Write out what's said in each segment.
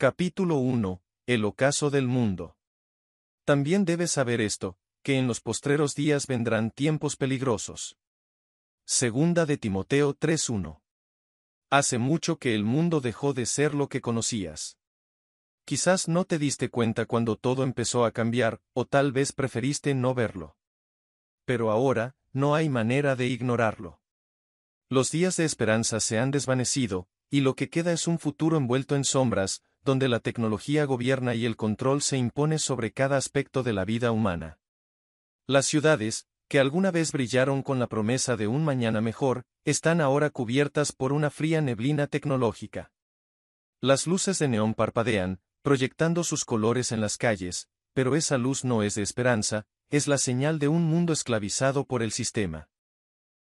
Capítulo 1. El ocaso del mundo. También debes saber esto, que en los postreros días vendrán tiempos peligrosos. Segunda de Timoteo 3:1. Hace mucho que el mundo dejó de ser lo que conocías. Quizás no te diste cuenta cuando todo empezó a cambiar, o tal vez preferiste no verlo. Pero ahora, no hay manera de ignorarlo. Los días de esperanza se han desvanecido, y lo que queda es un futuro envuelto en sombras, donde la tecnología gobierna y el control se impone sobre cada aspecto de la vida humana. Las ciudades, que alguna vez brillaron con la promesa de un mañana mejor, están ahora cubiertas por una fría neblina tecnológica. Las luces de neón parpadean, proyectando sus colores en las calles, pero esa luz no es de esperanza, es la señal de un mundo esclavizado por el sistema.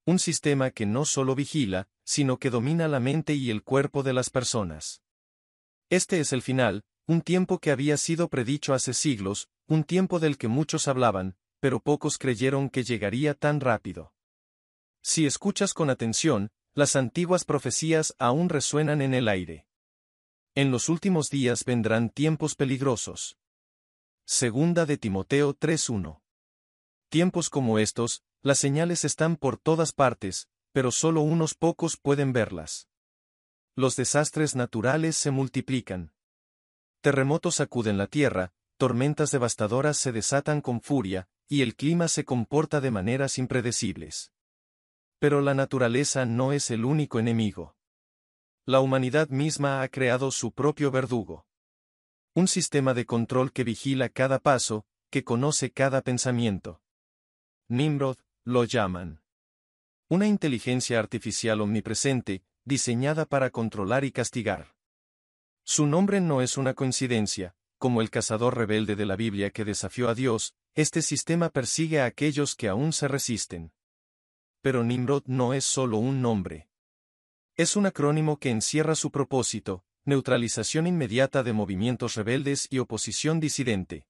Un sistema que no solo vigila, sino que domina la mente y el cuerpo de las personas. Este es el final, un tiempo que había sido predicho hace siglos, un tiempo del que muchos hablaban, pero pocos creyeron que llegaría tan rápido. Si escuchas con atención, las antiguas profecías aún resuenan en el aire. En los últimos días vendrán tiempos peligrosos. Segunda de Timoteo 3:1. Tiempos como estos, las señales están por todas partes, pero solo unos pocos pueden verlas. Los desastres naturales se multiplican. Terremotos sacuden la tierra, tormentas devastadoras se desatan con furia, y el clima se comporta de maneras impredecibles. Pero la naturaleza no es el único enemigo. La humanidad misma ha creado su propio verdugo. Un sistema de control que vigila cada paso, que conoce cada pensamiento. Nimrod, lo llaman. Una inteligencia artificial omnipresente, diseñada para controlar y castigar. Su nombre no es una coincidencia, como el cazador rebelde de la Biblia que desafió a Dios, este sistema persigue a aquellos que aún se resisten. Pero Nimrod no es solo un nombre. Es un acrónimo que encierra su propósito, neutralización inmediata de movimientos rebeldes y oposición disidente.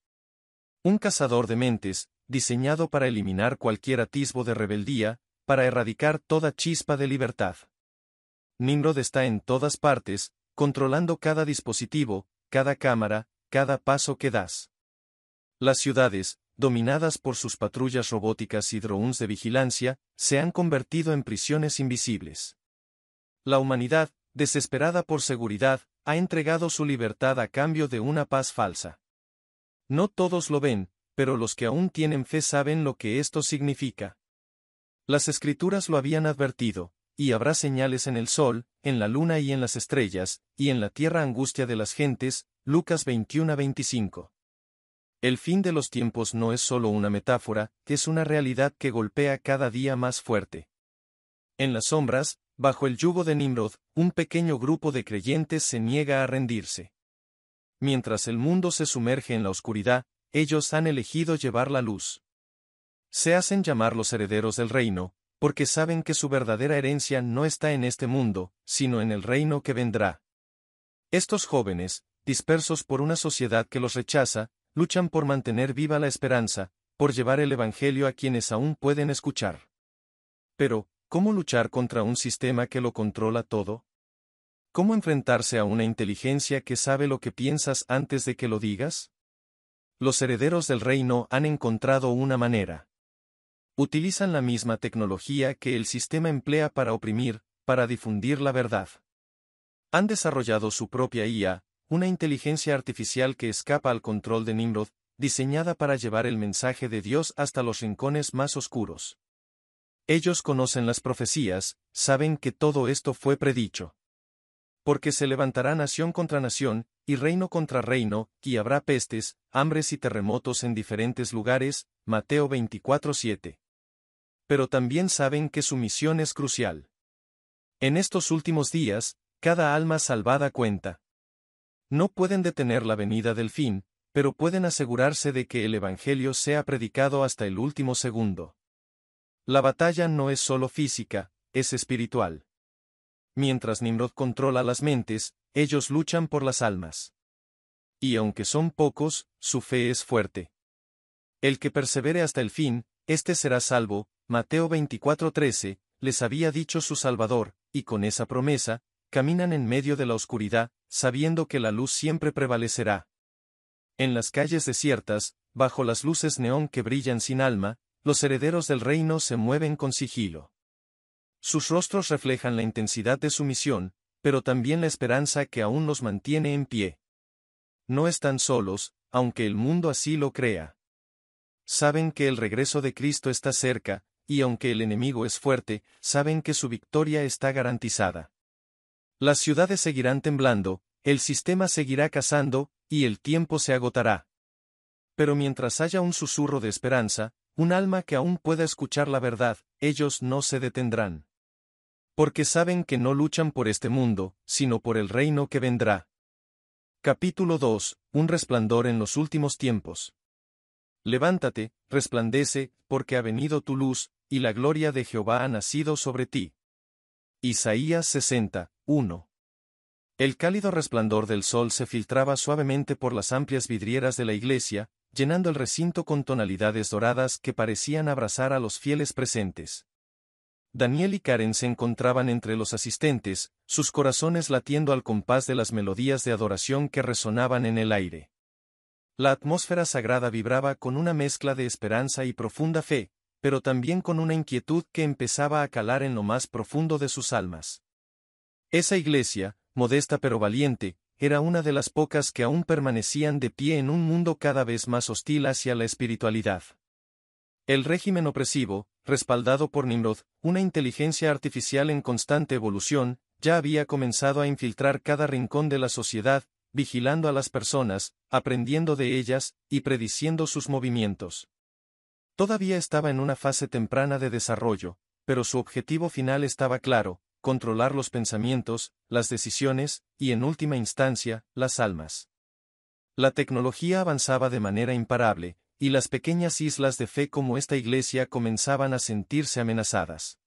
Un cazador de mentes, diseñado para eliminar cualquier atisbo de rebeldía, para erradicar toda chispa de libertad. Nimrod está en todas partes, controlando cada dispositivo, cada cámara, cada paso que das. Las ciudades, dominadas por sus patrullas robóticas y drones de vigilancia, se han convertido en prisiones invisibles. La humanidad, desesperada por seguridad, ha entregado su libertad a cambio de una paz falsa. No todos lo ven, pero los que aún tienen fe saben lo que esto significa. Las Escrituras lo habían advertido. Y habrá señales en el sol, en la luna y en las estrellas, y en la tierra angustia de las gentes, Lucas 21:25. El fin de los tiempos no es solo una metáfora, es una realidad que golpea cada día más fuerte. En las sombras, bajo el yugo de Nimrod, un pequeño grupo de creyentes se niega a rendirse. Mientras el mundo se sumerge en la oscuridad, ellos han elegido llevar la luz. Se hacen llamar los herederos del reino, porque saben que su verdadera herencia no está en este mundo, sino en el reino que vendrá. Estos jóvenes, dispersos por una sociedad que los rechaza, luchan por mantener viva la esperanza, por llevar el Evangelio a quienes aún pueden escuchar. Pero, ¿cómo luchar contra un sistema que lo controla todo? ¿Cómo enfrentarse a una inteligencia que sabe lo que piensas antes de que lo digas? Los herederos del reino han encontrado una manera. Utilizan la misma tecnología que el sistema emplea para oprimir, para difundir la verdad. Han desarrollado su propia IA, una inteligencia artificial que escapa al control de Nimrod, diseñada para llevar el mensaje de Dios hasta los rincones más oscuros. Ellos conocen las profecías, saben que todo esto fue predicho. Porque se levantará nación contra nación, y reino contra reino, y habrá pestes, hambres y terremotos en diferentes lugares, Mateo 24:7. Pero también saben que su misión es crucial. En estos últimos días, cada alma salvada cuenta. No pueden detener la venida del fin, pero pueden asegurarse de que el Evangelio sea predicado hasta el último segundo. La batalla no es solo física, es espiritual. Mientras Nimrod controla las mentes, ellos luchan por las almas. Y aunque son pocos, su fe es fuerte. El que persevere hasta el fin, este será salvo, Mateo 24:13, les había dicho su Salvador, y con esa promesa, caminan en medio de la oscuridad, sabiendo que la luz siempre prevalecerá. En las calles desiertas, bajo las luces neón que brillan sin alma, los herederos del reino se mueven con sigilo. Sus rostros reflejan la intensidad de su misión, pero también la esperanza que aún los mantiene en pie. No están solos, aunque el mundo así lo crea. Saben que el regreso de Cristo está cerca, y aunque el enemigo es fuerte, saben que su victoria está garantizada. Las ciudades seguirán temblando, el sistema seguirá cazando, y el tiempo se agotará. Pero mientras haya un susurro de esperanza, un alma que aún pueda escuchar la verdad, ellos no se detendrán. Porque saben que no luchan por este mundo, sino por el reino que vendrá. Capítulo 2. Un resplandor en los últimos tiempos. Levántate, resplandece, porque ha venido tu luz, y la gloria de Jehová ha nacido sobre ti. Isaías 60, 1. El cálido resplandor del sol se filtraba suavemente por las amplias vidrieras de la iglesia, llenando el recinto con tonalidades doradas que parecían abrazar a los fieles presentes. Daniel y Karen se encontraban entre los asistentes, sus corazones latiendo al compás de las melodías de adoración que resonaban en el aire. La atmósfera sagrada vibraba con una mezcla de esperanza y profunda fe, pero también con una inquietud que empezaba a calar en lo más profundo de sus almas. Esa iglesia, modesta pero valiente, era una de las pocas que aún permanecían de pie en un mundo cada vez más hostil hacia la espiritualidad. El régimen opresivo, respaldado por Nimrod, una inteligencia artificial en constante evolución, ya había comenzado a infiltrar cada rincón de la sociedad, vigilando a las personas, aprendiendo de ellas, y prediciendo sus movimientos. Todavía estaba en una fase temprana de desarrollo, pero su objetivo final estaba claro: controlar los pensamientos, las decisiones, y en última instancia, las almas. La tecnología avanzaba de manera imparable, y las pequeñas islas de fe como esta iglesia comenzaban a sentirse amenazadas.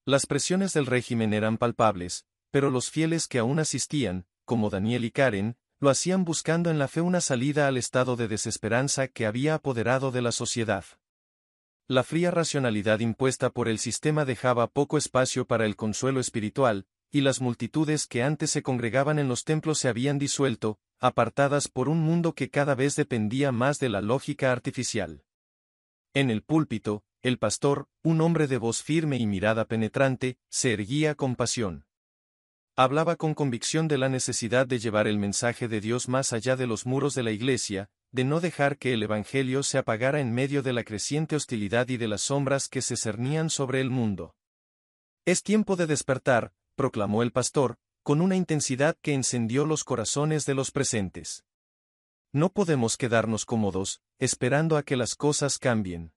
Las presiones del régimen eran palpables, pero los fieles que aún asistían, como Daniel y Karen, lo hacían buscando en la fe una salida al estado de desesperanza que había apoderado de la sociedad. La fría racionalidad impuesta por el sistema dejaba poco espacio para el consuelo espiritual, y las multitudes que antes se congregaban en los templos se habían disuelto, apartadas por un mundo que cada vez dependía más de la lógica artificial. En el púlpito, el pastor, un hombre de voz firme y mirada penetrante, se erguía con pasión. Hablaba con convicción de la necesidad de llevar el mensaje de Dios más allá de los muros de la iglesia, de no dejar que el evangelio se apagara en medio de la creciente hostilidad y de las sombras que se cernían sobre el mundo. Es tiempo de despertar, proclamó el pastor, con una intensidad que encendió los corazones de los presentes. No podemos quedarnos cómodos, esperando a que las cosas cambien.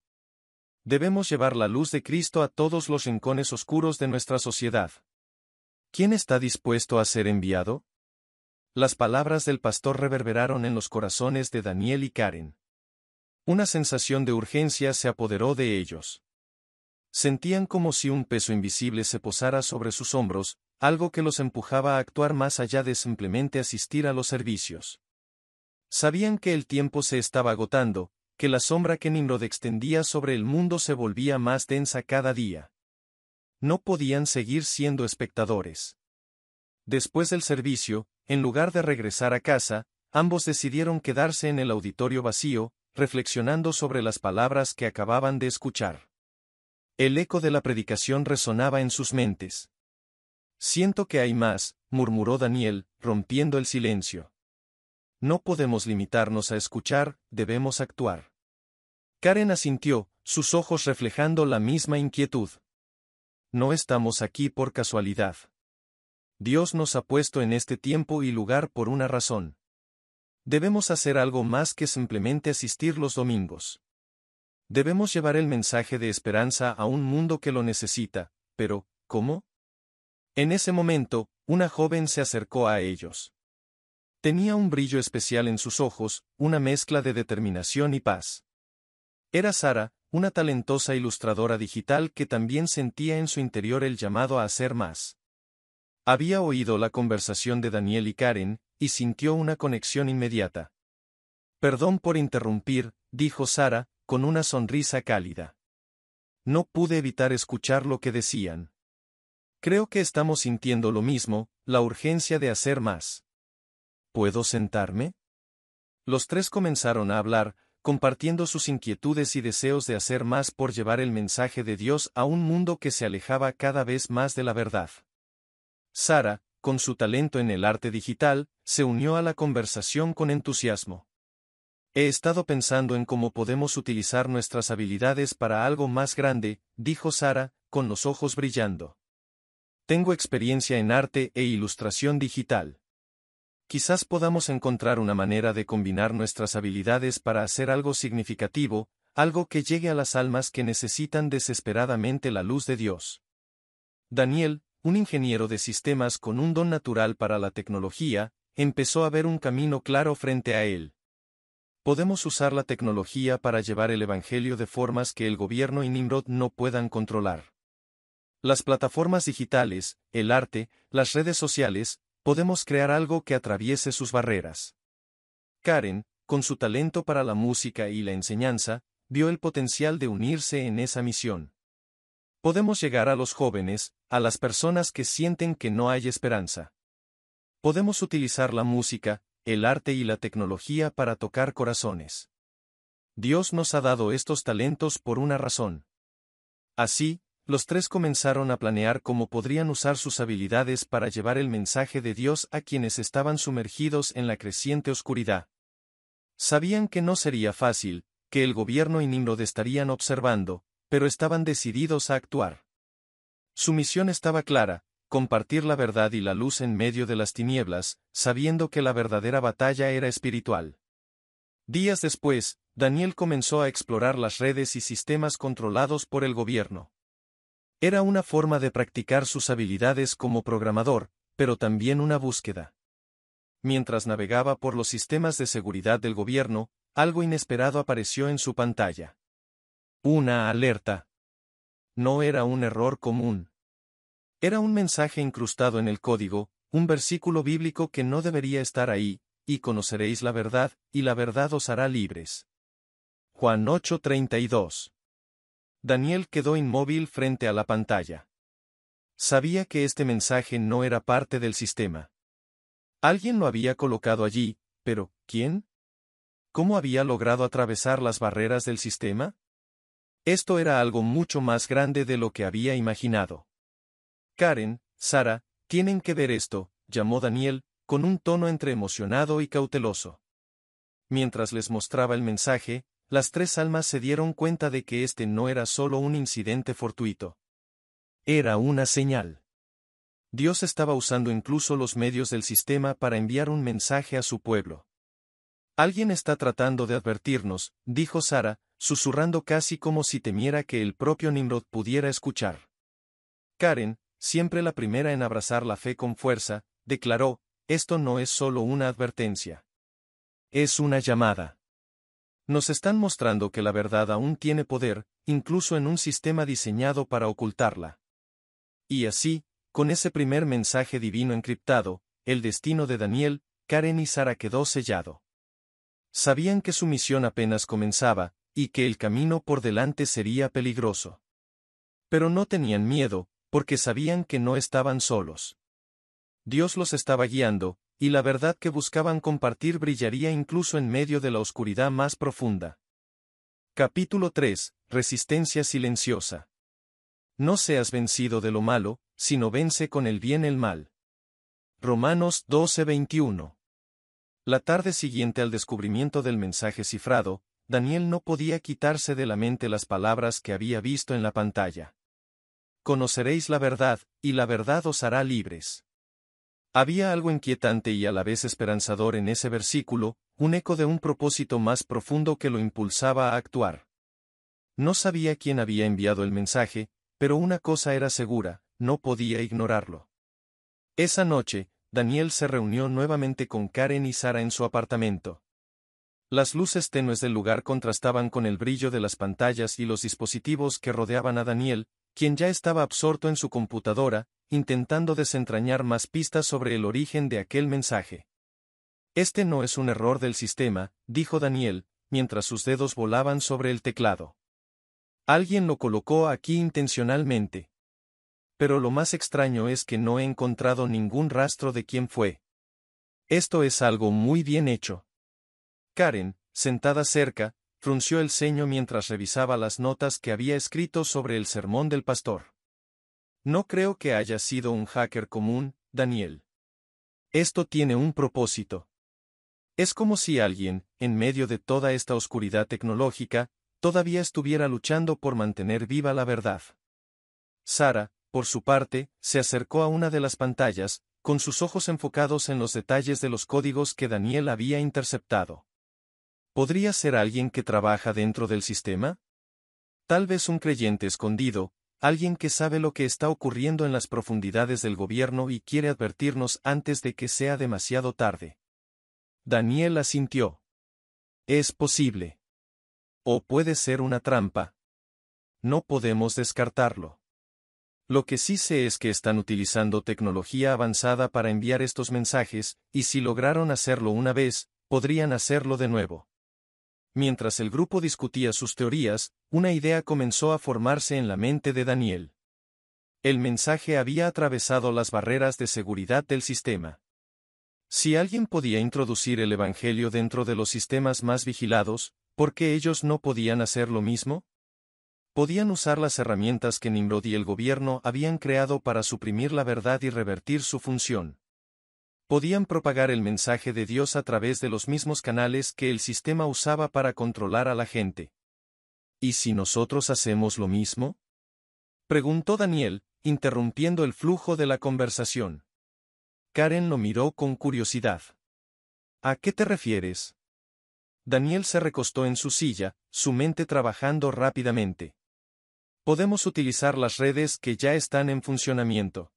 Debemos llevar la luz de Cristo a todos los rincones oscuros de nuestra sociedad. ¿Quién está dispuesto a ser enviado? Las palabras del pastor reverberaron en los corazones de Daniel y Karen. Una sensación de urgencia se apoderó de ellos. Sentían como si un peso invisible se posara sobre sus hombros, algo que los empujaba a actuar más allá de simplemente asistir a los servicios. Sabían que el tiempo se estaba agotando, que la sombra que Nimrod extendía sobre el mundo se volvía más densa cada día. No podían seguir siendo espectadores. Después del servicio, en lugar de regresar a casa, ambos decidieron quedarse en el auditorio vacío, reflexionando sobre las palabras que acababan de escuchar. El eco de la predicación resonaba en sus mentes. Siento que hay más, murmuró Daniel, rompiendo el silencio. No podemos limitarnos a escuchar, debemos actuar. Karen asintió, sus ojos reflejando la misma inquietud. No estamos aquí por casualidad. Dios nos ha puesto en este tiempo y lugar por una razón. Debemos hacer algo más que simplemente asistir los domingos. Debemos llevar el mensaje de esperanza a un mundo que lo necesita, pero, ¿cómo? En ese momento, una joven se acercó a ellos. Tenía un brillo especial en sus ojos, una mezcla de determinación y paz. Era Sara, una talentosa ilustradora digital que también sentía en su interior el llamado a hacer más. Había oído la conversación de Daniel y Karen, y sintió una conexión inmediata. Perdón por interrumpir, dijo Sara, con una sonrisa cálida. No pude evitar escuchar lo que decían. Creo que estamos sintiendo lo mismo, la urgencia de hacer más. ¿Puedo sentarme? Los tres comenzaron a hablar, compartiendo sus inquietudes y deseos de hacer más por llevar el mensaje de Dios a un mundo que se alejaba cada vez más de la verdad. Sara, con su talento en el arte digital, se unió a la conversación con entusiasmo. He estado pensando en cómo podemos utilizar nuestras habilidades para algo más grande, dijo Sara, con los ojos brillando. Tengo experiencia en arte e ilustración digital. Quizás podamos encontrar una manera de combinar nuestras habilidades para hacer algo significativo, algo que llegue a las almas que necesitan desesperadamente la luz de Dios. Daniel, un ingeniero de sistemas con un don natural para la tecnología, empezó a ver un camino claro frente a él. Podemos usar la tecnología para llevar el Evangelio de formas que el gobierno y Nimrod no puedan controlar. Las plataformas digitales, el arte, las redes sociales, podemos crear algo que atraviese sus barreras. Karen, con su talento para la música y la enseñanza, vio el potencial de unirse en esa misión. Podemos llegar a los jóvenes, a las personas que sienten que no hay esperanza. Podemos utilizar la música, el arte y la tecnología para tocar corazones. Dios nos ha dado estos talentos por una razón. Así, los tres comenzaron a planear cómo podrían usar sus habilidades para llevar el mensaje de Dios a quienes estaban sumergidos en la creciente oscuridad. Sabían que no sería fácil, que el gobierno y Nimrod estarían observando, pero estaban decididos a actuar. Su misión estaba clara: compartir la verdad y la luz en medio de las tinieblas, sabiendo que la verdadera batalla era espiritual. Días después, Daniel comenzó a explorar las redes y sistemas controlados por el gobierno. Era una forma de practicar sus habilidades como programador, pero también una búsqueda. Mientras navegaba por los sistemas de seguridad del gobierno, algo inesperado apareció en su pantalla. Una alerta. No era un error común. Era un mensaje incrustado en el código, un versículo bíblico que no debería estar ahí: y conoceréis la verdad, y la verdad os hará libres. Juan 8:32. Daniel quedó inmóvil frente a la pantalla. Sabía que este mensaje no era parte del sistema. Alguien lo había colocado allí, pero ¿quién? ¿Cómo había logrado atravesar las barreras del sistema? Esto era algo mucho más grande de lo que había imaginado. Karen, Sara, tienen que ver esto, llamó Daniel, con un tono entre emocionado y cauteloso. Mientras les mostraba el mensaje, las tres almas se dieron cuenta de que este no era solo un incidente fortuito. Era una señal. Dios estaba usando incluso los medios del sistema para enviar un mensaje a su pueblo. Alguien está tratando de advertirnos, dijo Sara, susurrando casi como si temiera que el propio Nimrod pudiera escuchar. Karen, siempre la primera en abrazar la fe con fuerza, declaró: esto no es solo una advertencia. Es una llamada. Nos están mostrando que la verdad aún tiene poder, incluso en un sistema diseñado para ocultarla. Y así, con ese primer mensaje divino encriptado, el destino de Daniel, Karen y Sara quedó sellado. Sabían que su misión apenas comenzaba, y que el camino por delante sería peligroso. Pero no tenían miedo, porque sabían que no estaban solos. Dios los estaba guiando, y la verdad que buscaban compartir brillaría incluso en medio de la oscuridad más profunda. Capítulo 3. Resistencia silenciosa. No seas vencido de lo malo, sino vence con el bien el mal. Romanos 12:21. La tarde siguiente al descubrimiento del mensaje cifrado, Daniel no podía quitarse de la mente las palabras que había visto en la pantalla. Conoceréis la verdad, y la verdad os hará libres. Había algo inquietante y a la vez esperanzador en ese versículo, un eco de un propósito más profundo que lo impulsaba a actuar. No sabía quién había enviado el mensaje, pero una cosa era segura: no podía ignorarlo. Esa noche, Daniel se reunió nuevamente con Karen y Sara en su apartamento. Las luces tenues del lugar contrastaban con el brillo de las pantallas y los dispositivos que rodeaban a Daniel, quien ya estaba absorto en su computadora, intentando desentrañar más pistas sobre el origen de aquel mensaje. Este no es un error del sistema, dijo Daniel, mientras sus dedos volaban sobre el teclado. Alguien lo colocó aquí intencionalmente. Pero lo más extraño es que no he encontrado ningún rastro de quién fue. Esto es algo muy bien hecho. Karen, sentada cerca, frunció el ceño mientras revisaba las notas que había escrito sobre el sermón del pastor. No creo que haya sido un hacker común, Daniel. Esto tiene un propósito. Es como si alguien, en medio de toda esta oscuridad tecnológica, todavía estuviera luchando por mantener viva la verdad. Sara, por su parte, se acercó a una de las pantallas, con sus ojos enfocados en los detalles de los códigos que Daniel había interceptado. ¿Podría ser alguien que trabaja dentro del sistema? Tal vez un creyente escondido, alguien que sabe lo que está ocurriendo en las profundidades del gobierno y quiere advertirnos antes de que sea demasiado tarde. Daniel asintió. Es posible. O puede ser una trampa. No podemos descartarlo. Lo que sí sé es que están utilizando tecnología avanzada para enviar estos mensajes, y si lograron hacerlo una vez, podrían hacerlo de nuevo. Mientras el grupo discutía sus teorías, una idea comenzó a formarse en la mente de Daniel. El mensaje había atravesado las barreras de seguridad del sistema. Si alguien podía introducir el Evangelio dentro de los sistemas más vigilados, ¿por qué ellos no podían hacer lo mismo? Podían usar las herramientas que Nimrod y el gobierno habían creado para suprimir la verdad y revertir su función. Podían propagar el mensaje de Dios a través de los mismos canales que el sistema usaba para controlar a la gente. ¿Y si nosotros hacemos lo mismo? Preguntó Daniel, interrumpiendo el flujo de la conversación. Karen lo miró con curiosidad. ¿A qué te refieres? Daniel se recostó en su silla, su mente trabajando rápidamente. Podemos utilizar las redes que ya están en funcionamiento.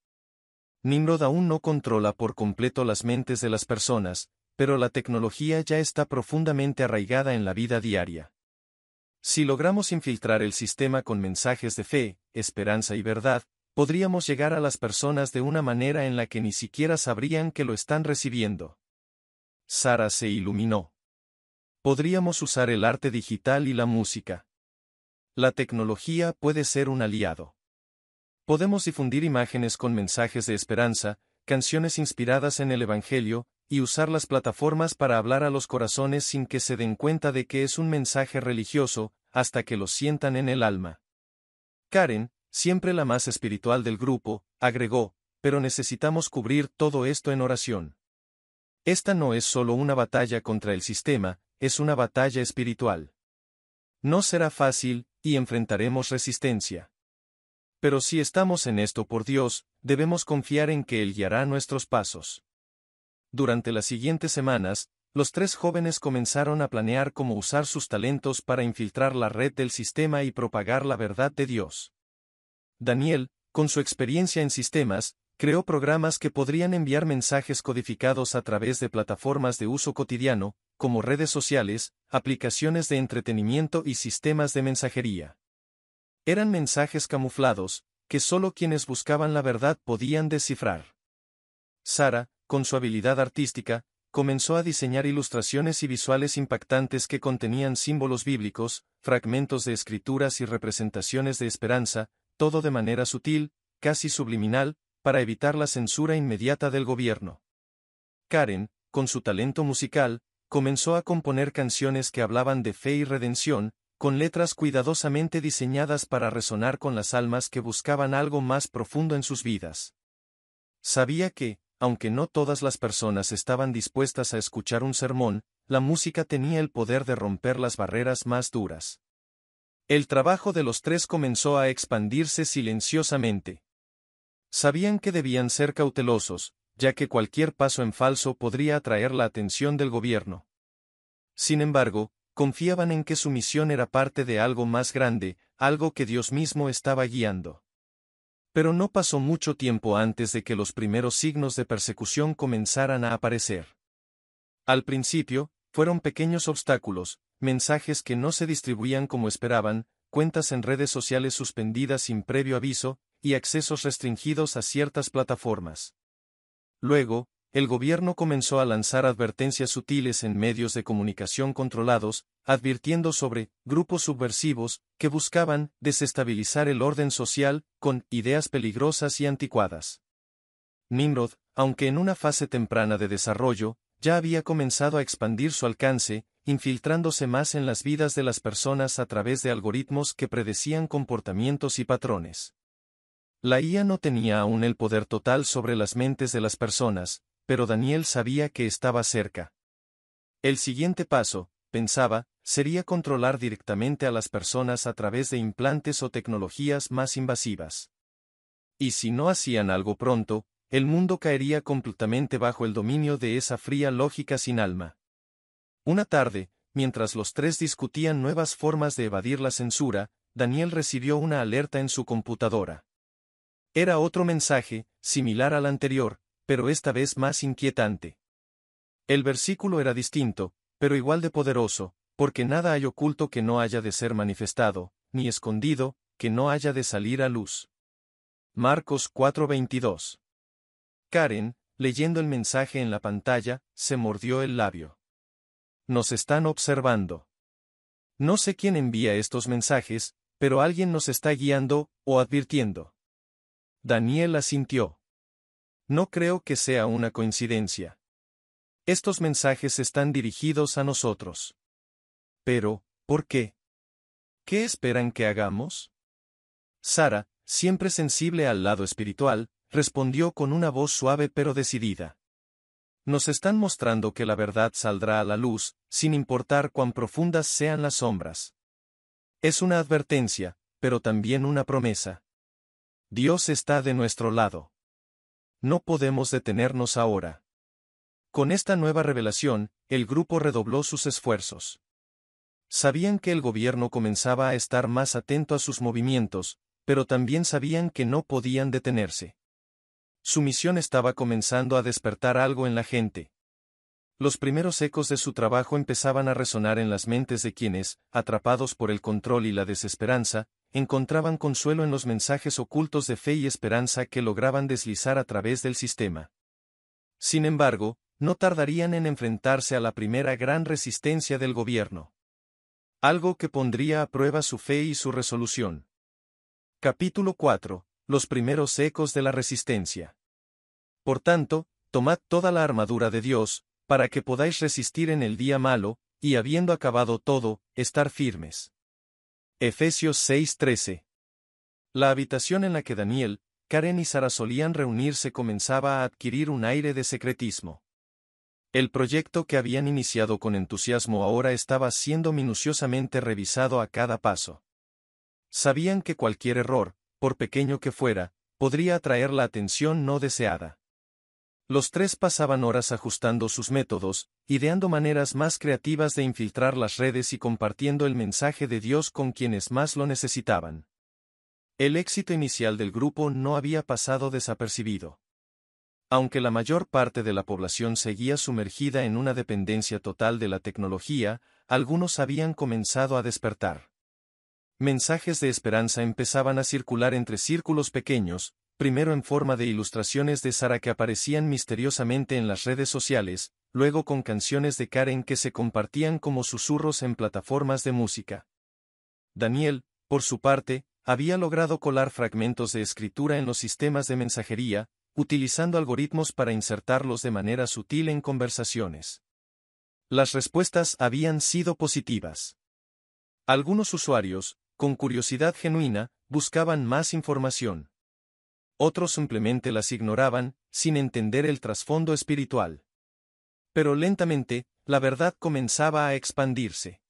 Nimrod aún no controla por completo las mentes de las personas, pero la tecnología ya está profundamente arraigada en la vida diaria. Si logramos infiltrar el sistema con mensajes de fe, esperanza y verdad, podríamos llegar a las personas de una manera en la que ni siquiera sabrían que lo están recibiendo. Sara se iluminó. Podríamos usar el arte digital y la música. La tecnología puede ser un aliado. Podemos difundir imágenes con mensajes de esperanza, canciones inspiradas en el Evangelio, y usar las plataformas para hablar a los corazones sin que se den cuenta de que es un mensaje religioso, hasta que lo sientan en el alma. Karen, siempre la más espiritual del grupo, agregó, pero necesitamos cubrir todo esto en oración. Esta no es solo una batalla contra el sistema, es una batalla espiritual. No será fácil, y enfrentaremos resistencia. Pero si estamos en esto por Dios, debemos confiar en que Él guiará nuestros pasos. Durante las siguientes semanas, los tres jóvenes comenzaron a planear cómo usar sus talentos para infiltrar la red del sistema y propagar la verdad de Dios. Daniel, con su experiencia en sistemas, creó programas que podrían enviar mensajes codificados a través de plataformas de uso cotidiano, como redes sociales, aplicaciones de entretenimiento y sistemas de mensajería. Eran mensajes camuflados, que solo quienes buscaban la verdad podían descifrar. Sara, con su habilidad artística, comenzó a diseñar ilustraciones y visuales impactantes que contenían símbolos bíblicos, fragmentos de escrituras y representaciones de esperanza, todo de manera sutil, casi subliminal, para evitar la censura inmediata del gobierno. Karen, con su talento musical, comenzó a componer canciones que hablaban de fe y redención, con letras cuidadosamente diseñadas para resonar con las almas que buscaban algo más profundo en sus vidas. Sabía que, aunque no todas las personas estaban dispuestas a escuchar un sermón, la música tenía el poder de romper las barreras más duras. El trabajo de los tres comenzó a expandirse silenciosamente. Sabían que debían ser cautelosos, ya que cualquier paso en falso podría atraer la atención del gobierno. Sin embargo, confiaban en que su misión era parte de algo más grande, algo que Dios mismo estaba guiando. Pero no pasó mucho tiempo antes de que los primeros signos de persecución comenzaran a aparecer. Al principio, fueron pequeños obstáculos, mensajes que no se distribuían como esperaban, cuentas en redes sociales suspendidas sin previo aviso, y accesos restringidos a ciertas plataformas. Luego, el gobierno comenzó a lanzar advertencias sutiles en medios de comunicación controlados, advirtiendo sobre grupos subversivos que buscaban desestabilizar el orden social con ideas peligrosas y anticuadas. Nimrod, aunque en una fase temprana de desarrollo, ya había comenzado a expandir su alcance, infiltrándose más en las vidas de las personas a través de algoritmos que predecían comportamientos y patrones. La IA no tenía aún el poder total sobre las mentes de las personas, pero Daniel sabía que estaba cerca. El siguiente paso, pensaba, sería controlar directamente a las personas a través de implantes o tecnologías más invasivas. Y si no hacían algo pronto, el mundo caería completamente bajo el dominio de esa fría lógica sin alma. Una tarde, mientras los tres discutían nuevas formas de evadir la censura, Daniel recibió una alerta en su computadora. Era otro mensaje, similar al anterior, pero esta vez más inquietante. El versículo era distinto, pero igual de poderoso, porque nada hay oculto que no haya de ser manifestado, ni escondido, que no haya de salir a luz. Marcos 4:22. Karen, leyendo el mensaje en la pantalla, se mordió el labio. Nos están observando. No sé quién envía estos mensajes, pero alguien nos está guiando, o advirtiendo. Daniel asintió. No creo que sea una coincidencia. Estos mensajes están dirigidos a nosotros. Pero, ¿por qué? ¿Qué esperan que hagamos? Sara, siempre sensible al lado espiritual, respondió con una voz suave pero decidida. Nos están mostrando que la verdad saldrá a la luz, sin importar cuán profundas sean las sombras. Es una advertencia, pero también una promesa. Dios está de nuestro lado. No podemos detenernos ahora. Con esta nueva revelación, el grupo redobló sus esfuerzos. Sabían que el gobierno comenzaba a estar más atento a sus movimientos, pero también sabían que no podían detenerse. Su misión estaba comenzando a despertar algo en la gente. Los primeros ecos de su trabajo empezaban a resonar en las mentes de quienes, atrapados por el control y la desesperanza, encontraban consuelo en los mensajes ocultos de fe y esperanza que lograban deslizar a través del sistema. Sin embargo, no tardarían en enfrentarse a la primera gran resistencia del gobierno. Algo que pondría a prueba su fe y su resolución. Capítulo 4. Los primeros ecos de la resistencia. Por tanto, tomad toda la armadura de Dios, para que podáis resistir en el día malo, y habiendo acabado todo, estar firmes. Efesios 6:13. La habitación en la que Daniel, Karen y Sara solían reunirse comenzaba a adquirir un aire de secretismo. El proyecto que habían iniciado con entusiasmo ahora estaba siendo minuciosamente revisado a cada paso. Sabían que cualquier error, por pequeño que fuera, podría atraer la atención no deseada. Los tres pasaban horas ajustando sus métodos, ideando maneras más creativas de infiltrar las redes y compartiendo el mensaje de Dios con quienes más lo necesitaban. El éxito inicial del grupo no había pasado desapercibido. Aunque la mayor parte de la población seguía sumergida en una dependencia total de la tecnología, algunos habían comenzado a despertar. Mensajes de esperanza empezaban a circular entre círculos pequeños, primero en forma de ilustraciones de Sara que aparecían misteriosamente en las redes sociales, luego con canciones de Karen que se compartían como susurros en plataformas de música. Daniel, por su parte, había logrado colar fragmentos de escritura en los sistemas de mensajería, utilizando algoritmos para insertarlos de manera sutil en conversaciones. Las respuestas habían sido positivas. Algunos usuarios, con curiosidad genuina, buscaban más información. Otros simplemente las ignoraban, sin entender el trasfondo espiritual. Pero lentamente, la verdad comenzaba a expandirse.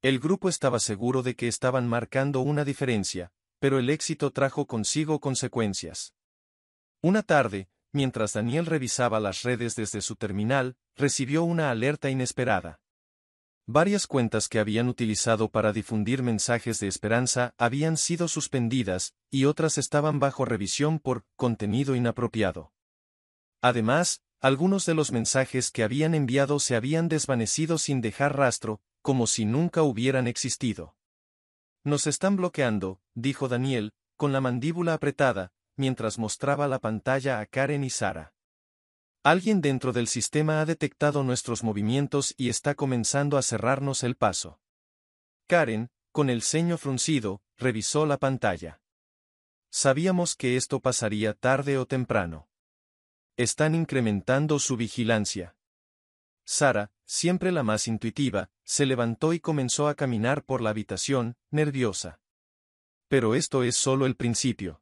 El grupo estaba seguro de que estaban marcando una diferencia, pero el éxito trajo consigo consecuencias. Una tarde, mientras Daniel revisaba las redes desde su terminal, recibió una alerta inesperada. Varias cuentas que habían utilizado para difundir mensajes de esperanza habían sido suspendidas, y otras estaban bajo revisión por contenido inapropiado. Además, algunos de los mensajes que habían enviado se habían desvanecido sin dejar rastro, como si nunca hubieran existido. Nos están bloqueando, dijo Daniel, con la mandíbula apretada, mientras mostraba la pantalla a Karen y Sara. Alguien dentro del sistema ha detectado nuestros movimientos y está comenzando a cerrarnos el paso. Karen, con el ceño fruncido, revisó la pantalla. Sabíamos que esto pasaría tarde o temprano. Están incrementando su vigilancia. Sara, siempre la más intuitiva, se levantó y comenzó a caminar por la habitación, nerviosa. Pero esto es solo el principio.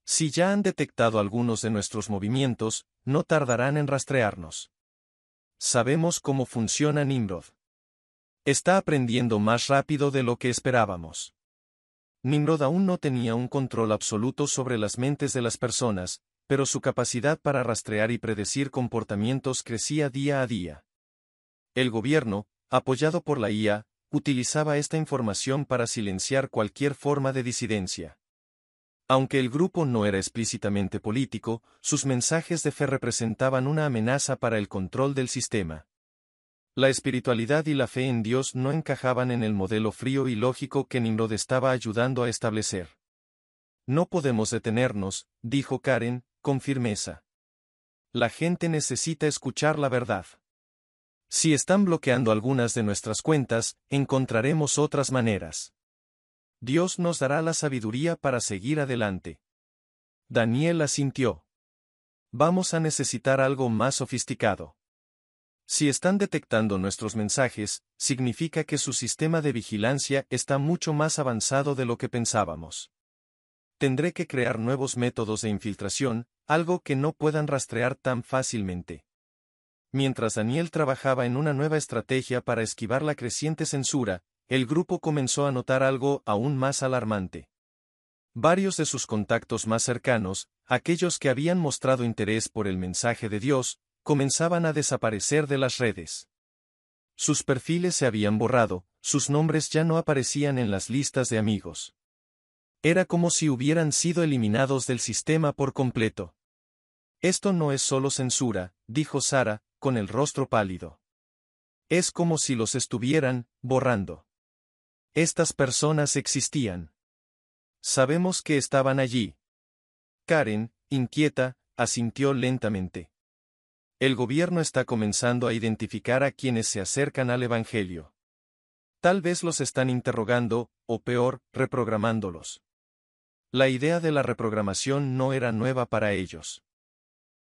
Si ya han detectado algunos de nuestros movimientos, no tardarán en rastrearnos. Sabemos cómo funciona Nimrod. Está aprendiendo más rápido de lo que esperábamos. Nimrod aún no tenía un control absoluto sobre las mentes de las personas, pero su capacidad para rastrear y predecir comportamientos crecía día a día. El gobierno, apoyado por la IA, utilizaba esta información para silenciar cualquier forma de disidencia. Aunque el grupo no era explícitamente político, sus mensajes de fe representaban una amenaza para el control del sistema. La espiritualidad y la fe en Dios no encajaban en el modelo frío y lógico que Nimrod estaba ayudando a establecer. No podemos detenernos, dijo Karen, con firmeza. La gente necesita escuchar la verdad. Si están bloqueando algunas de nuestras cuentas, encontraremos otras maneras. Dios nos dará la sabiduría para seguir adelante. Daniel asintió. Vamos a necesitar algo más sofisticado. Si están detectando nuestros mensajes, significa que su sistema de vigilancia está mucho más avanzado de lo que pensábamos. Tendré que crear nuevos métodos de infiltración, algo que no puedan rastrear tan fácilmente. Mientras Daniel trabajaba en una nueva estrategia para esquivar la creciente censura, el grupo comenzó a notar algo aún más alarmante. Varios de sus contactos más cercanos, aquellos que habían mostrado interés por el mensaje de Dios, comenzaban a desaparecer de las redes. Sus perfiles se habían borrado, sus nombres ya no aparecían en las listas de amigos. Era como si hubieran sido eliminados del sistema por completo. Esto no es solo censura, dijo Sara, con el rostro pálido. Es como si los estuvieran borrando. Estas personas existían. Sabemos que estaban allí. Karen, inquieta, asintió lentamente. El gobierno está comenzando a identificar a quienes se acercan al Evangelio. Tal vez los están interrogando, o peor, reprogramándolos. La idea de la reprogramación no era nueva para ellos.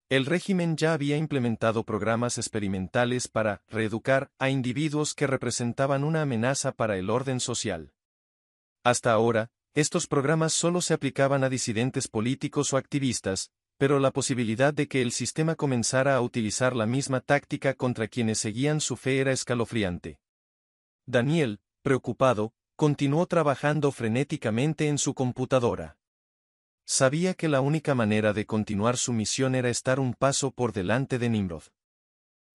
El régimen ya había implementado programas experimentales para reeducar a individuos que representaban una amenaza para el orden social. Hasta ahora, estos programas solo se aplicaban a disidentes políticos o activistas, pero la posibilidad de que el sistema comenzara a utilizar la misma táctica contra quienes seguían su fe era escalofriante. Daniel, preocupado, continuó trabajando frenéticamente en su computadora. Sabía que la única manera de continuar su misión era estar un paso por delante de Nimrod.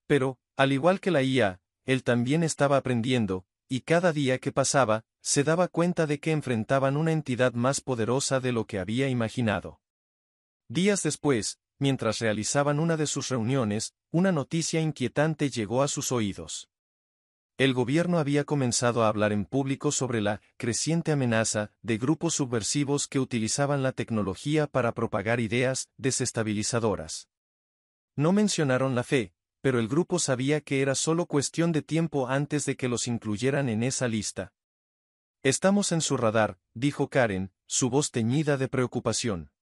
Pero, al igual que la IA, él también estaba aprendiendo, y cada día que pasaba, se daba cuenta de que enfrentaban una entidad más poderosa de lo que había imaginado. Días después, mientras realizaban una de sus reuniones, una noticia inquietante llegó a sus oídos. El gobierno había comenzado a hablar en público sobre la creciente amenaza de grupos subversivos que utilizaban la tecnología para propagar ideas desestabilizadoras. No mencionaron la fe, pero el grupo sabía que era solo cuestión de tiempo antes de que los incluyeran en esa lista. Estamos en su radar, dijo Karen, su voz teñida de preocupación.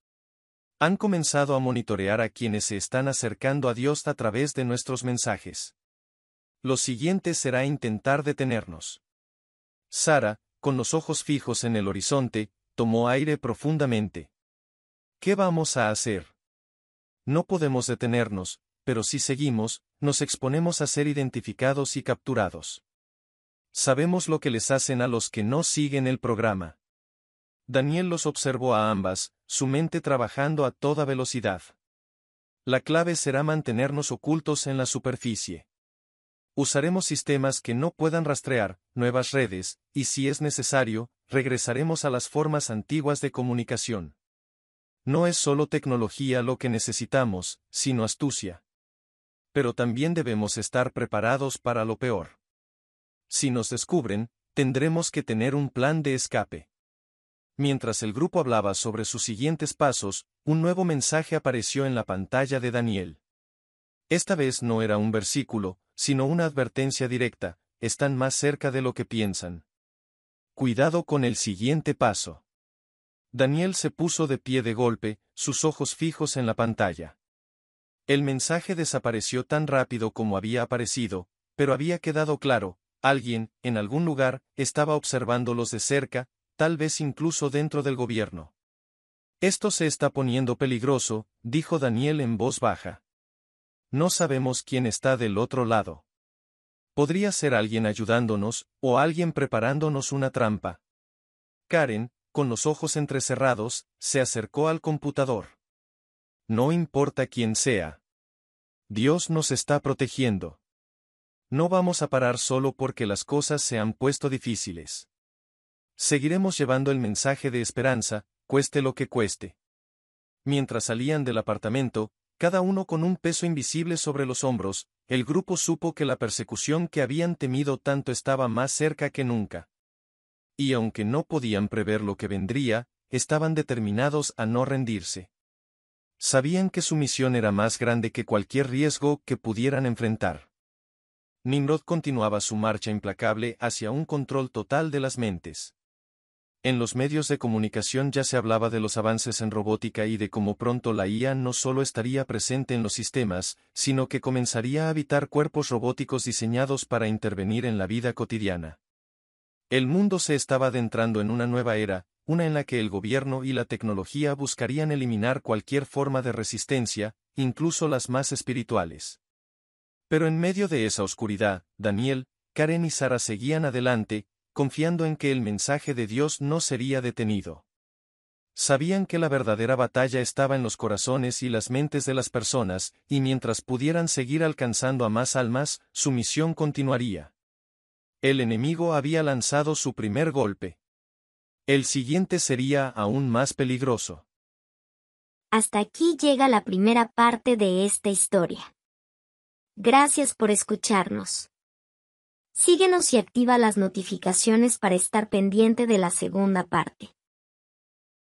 Han comenzado a monitorear a quienes se están acercando a Dios a través de nuestros mensajes. Lo siguiente será intentar detenernos. Sara, con los ojos fijos en el horizonte, tomó aire profundamente. ¿Qué vamos a hacer? No podemos detenernos, pero si seguimos, nos exponemos a ser identificados y capturados. Sabemos lo que les hacen a los que no siguen el programa. Daniel los observó a ambas, su mente trabajando a toda velocidad. La clave será mantenernos ocultos en la superficie. Usaremos sistemas que no puedan rastrear, nuevas redes, y si es necesario, regresaremos a las formas antiguas de comunicación. No es solo tecnología lo que necesitamos, sino astucia. Pero también debemos estar preparados para lo peor. Si nos descubren, tendremos que tener un plan de escape. Mientras el grupo hablaba sobre sus siguientes pasos, un nuevo mensaje apareció en la pantalla de Daniel. Esta vez no era un versículo, sino una advertencia directa: están más cerca de lo que piensan. Cuidado con el siguiente paso. Daniel se puso de pie de golpe, sus ojos fijos en la pantalla. El mensaje desapareció tan rápido como había aparecido, pero había quedado claro, alguien, en algún lugar, estaba observándolos de cerca, tal vez incluso dentro del gobierno. Esto se está poniendo peligroso, dijo Daniel en voz baja. No sabemos quién está del otro lado. Podría ser alguien ayudándonos, o alguien preparándonos una trampa. Karen, con los ojos entrecerrados, se acercó al computador. No importa quién sea. Dios nos está protegiendo. No vamos a parar solo porque las cosas se han puesto difíciles. Seguiremos llevando el mensaje de esperanza, cueste lo que cueste. Mientras salían del apartamento, cada uno con un peso invisible sobre los hombros, el grupo supo que la persecución que habían temido tanto estaba más cerca que nunca. Y aunque no podían prever lo que vendría, estaban determinados a no rendirse. Sabían que su misión era más grande que cualquier riesgo que pudieran enfrentar. Nimrod continuaba su marcha implacable hacia un control total de las mentes. En los medios de comunicación ya se hablaba de los avances en robótica y de cómo pronto la IA no solo estaría presente en los sistemas, sino que comenzaría a habitar cuerpos robóticos diseñados para intervenir en la vida cotidiana. El mundo se estaba adentrando en una nueva era, una en la que el gobierno y la tecnología buscarían eliminar cualquier forma de resistencia, incluso las más espirituales. Pero en medio de esa oscuridad, Daniel, Karen y Sara seguían adelante, confiando en que el mensaje de Dios no sería detenido. Sabían que la verdadera batalla estaba en los corazones y las mentes de las personas, y mientras pudieran seguir alcanzando a más almas, su misión continuaría. El enemigo había lanzado su primer golpe. El siguiente sería aún más peligroso. Hasta aquí llega la primera parte de esta historia. Gracias por escucharnos. Síguenos y activa las notificaciones para estar pendiente de la segunda parte.